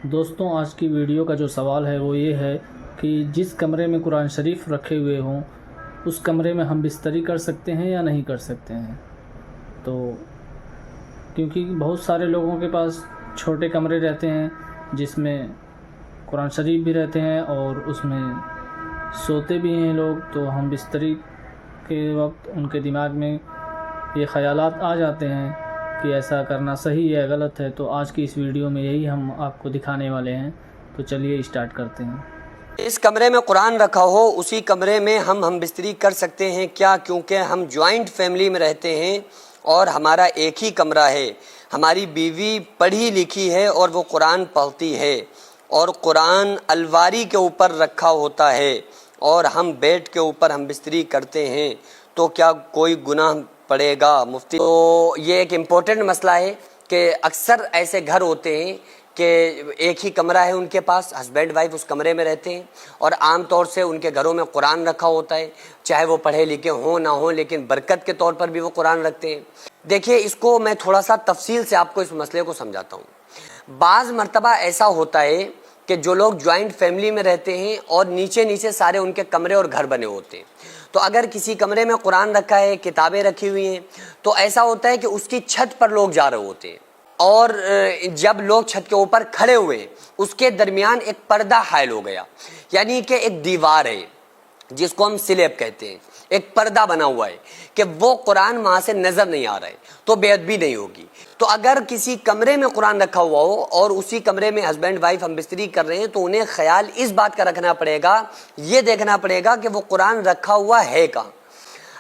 دوستوں، آج کی ویڈیو کا جو سوال ہے وہ یہ ہے کہ جس کمرے میں قرآن شریف رکھے ہوئے ہوں اس کمرے میں ہم بستری کر سکتے ہیں یا نہیں کر سکتے ہیں۔ تو کیونکہ بہت سارے لوگوں کے پاس چھوٹے کمرے رہتے ہیں جس میں قرآن شریف بھی رہتے ہیں اور اس میں سوتے بھی ہیں لوگ، تو ہم بستری کے وقت ان کے دماغ میں یہ خیالات آ جاتے ہیں کہ ایسا کرنا صحیح ہے غلط ہے۔ تو آج کی اس ویڈیو میں یہی ہم آپ کو دکھانے والے ہیں، تو چلیے اسٹارٹ کرتے ہیں۔ اس کمرے میں قرآن رکھا ہو اسی کمرے میں ہم بستری کر سکتے ہیں کیا؟ کیونکہ ہم جوائنٹ فیملی میں رہتے ہیں اور ہمارا ایک ہی کمرہ ہے، ہماری بیوی پڑھی لکھی ہے اور وہ قرآن پڑھتی ہے اور قرآن الماری کے اوپر رکھا ہوتا ہے اور ہم بیڈ کے اوپر ہم بستری کرتے ہیں، تو کیا کوئی گناہ پڑے گا؟ مفتی، تو یہ ایک امپورٹنٹ مسئلہ ہے کہ اکثر ایسے گھر ہوتے ہیں کہ ایک ہی کمرہ ہے ان کے پاس، ہسبینڈ وائف اس کمرے میں رہتے ہیں اور عام طور سے ان کے گھروں میں قرآن رکھا ہوتا ہے، چاہے وہ پڑھے لکھے ہوں نہ ہوں، لیکن برکت کے طور پر بھی وہ قرآن رکھتے ہیں۔ دیکھیے، اس کو میں تھوڑا سا تفصیل سے آپ کو اس مسئلے کو سمجھاتا ہوں۔ بعض مرتبہ ایسا ہوتا ہے کہ جو لوگ جوائنٹ فیملی میں رہتے ہیں اور نیچے سارے ان کے کمرے اور گھر بنے ہوتے ہیں، تو اگر کسی کمرے میں قرآن رکھا ہے، کتابیں رکھی ہوئی ہیں، تو ایسا ہوتا ہے کہ اس کی چھت پر لوگ جا رہے ہوتے ہیں اور جب لوگ چھت کے اوپر کھڑے ہوئے اس کے درمیان ایک پردہ حائل ہو گیا، یعنی کہ ایک دیوار ہے جس کو ہم سلیب کہتے ہیں، ایک پردہ بنا ہوا ہے کہ وہ قرآن وہاں سے نظر نہیں آ رہا ہے، تو بے ادبی نہیں ہوگی۔ تو اگر کسی کمرے میں قرآن رکھا ہوا ہو اور اسی کمرے میں ہسبینڈ وائف ہم بستری کر رہے ہیں، تو انہیں خیال اس بات کا رکھنا پڑے گا، یہ دیکھنا پڑے گا کہ وہ قرآن رکھا ہوا ہے کہاں۔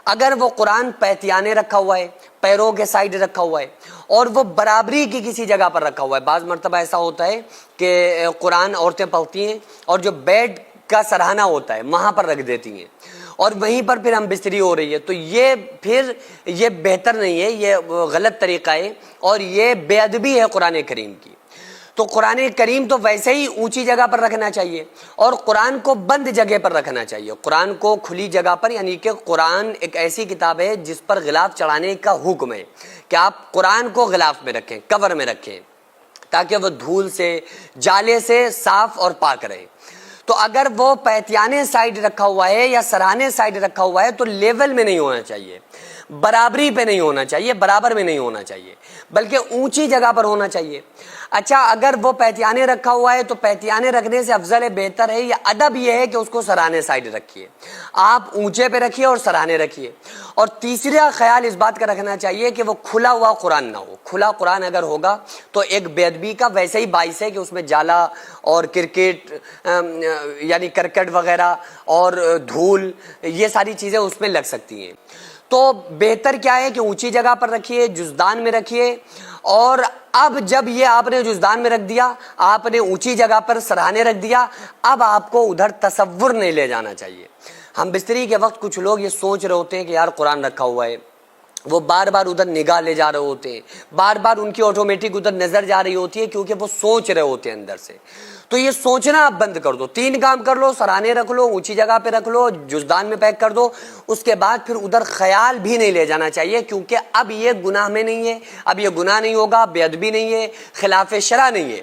اگر وہ قرآن پیتیانے رکھا ہوا ہے، پیروں کے سائیڈ رکھا ہوا ہے اور وہ برابری کی کسی جگہ پر رکھا ہوا ہے، بعض مرتبہ ایسا ہوتا ہے کہ قرآن عورتیں پڑھتی ہیں اور جو بیڈ کا سرہانہ ہوتا ہے وہاں پر رکھ دیتی ہیں اور وہیں پر پھر ہم بستری ہو رہی ہے، تو یہ بہتر نہیں ہے، یہ غلط طریقہ ہے اور یہ بے ادبی ہے قرآن کریم کی۔ تو قرآن کریم تو ویسے ہی اونچی جگہ پر رکھنا چاہیے اور قرآن کو بند جگہ پر رکھنا چاہیے، قرآن کو کھلی جگہ پر، یعنی کہ قرآن ایک ایسی کتاب ہے جس پر غلاف چڑھانے کا حکم ہے کہ آپ قرآن کو غلاف میں رکھیں، کور میں رکھیں، تاکہ وہ دھول سے، جالے سے صاف اور پاک رہے۔ تو اگر وہ پیتیانے سائیڈ رکھا ہوا ہے یا سرہانے سائیڈ رکھا ہوا ہے تو لیول میں نہیں ہونا چاہیے، برابری پہ نہیں ہونا چاہیے، برابر میں نہیں ہونا چاہیے، بلکہ اونچی جگہ پر ہونا چاہیے۔ اچھا، اگر وہ پیتیانے رکھا ہوا ہے تو پیتیانے رکھنے سے افضل ہے، بہتر ہے، یا ادب یہ ہے کہ اس کو سرہانے سائیڈ رکھیے، آپ اونچے پہ رکھیے اور سرہانے رکھیے۔ اور تیسرا خیال اس بات کا رکھنا چاہیے کہ وہ کھلا ہوا قرآن نہ ہو۔ کھلا قرآن اگر ہوگا تو ایک بے ادبی کا ویسے ہی باعث ہے کہ اس میں جالا اور کرکٹ یعنی کرکٹ وغیرہ اور دھول، یہ ساری چیزیں اس میں لگ سکتی ہیں۔ تو بہتر کیا ہے کہ اونچی جگہ پر رکھیے، جزدان میں رکھیے، اور اب جب یہ آپ نے جزدان میں رکھ دیا، آپ نے اونچی جگہ پر سرہانے رکھ دیا، اب آپ کو ادھر تصور نہیں لے جانا چاہیے۔ ہم بستری کے وقت کچھ لوگ یہ سوچ رہے ہوتے ہیں کہ یار قرآن رکھا ہوا ہے، وہ بار بار ادھر نگاہ لے جا رہے ہوتے ہیں، بار بار ان کی آٹومیٹک ادھر نظر جا رہی ہوتی ہے کیونکہ وہ سوچ رہے ہوتے ہیں اندر سے۔ تو یہ سوچنا آپ بند کر دو، 3 کام کر لو، سرانے رکھ لو، اونچی جگہ پہ رکھ لو، جزدان میں پیک کر دو، اس کے بعد پھر ادھر خیال بھی نہیں لے جانا چاہیے، کیونکہ اب یہ گناہ میں نہیں ہے، اب یہ گناہ نہیں ہوگا، بے ادبی نہیں ہے، خلاف شرع نہیں ہے۔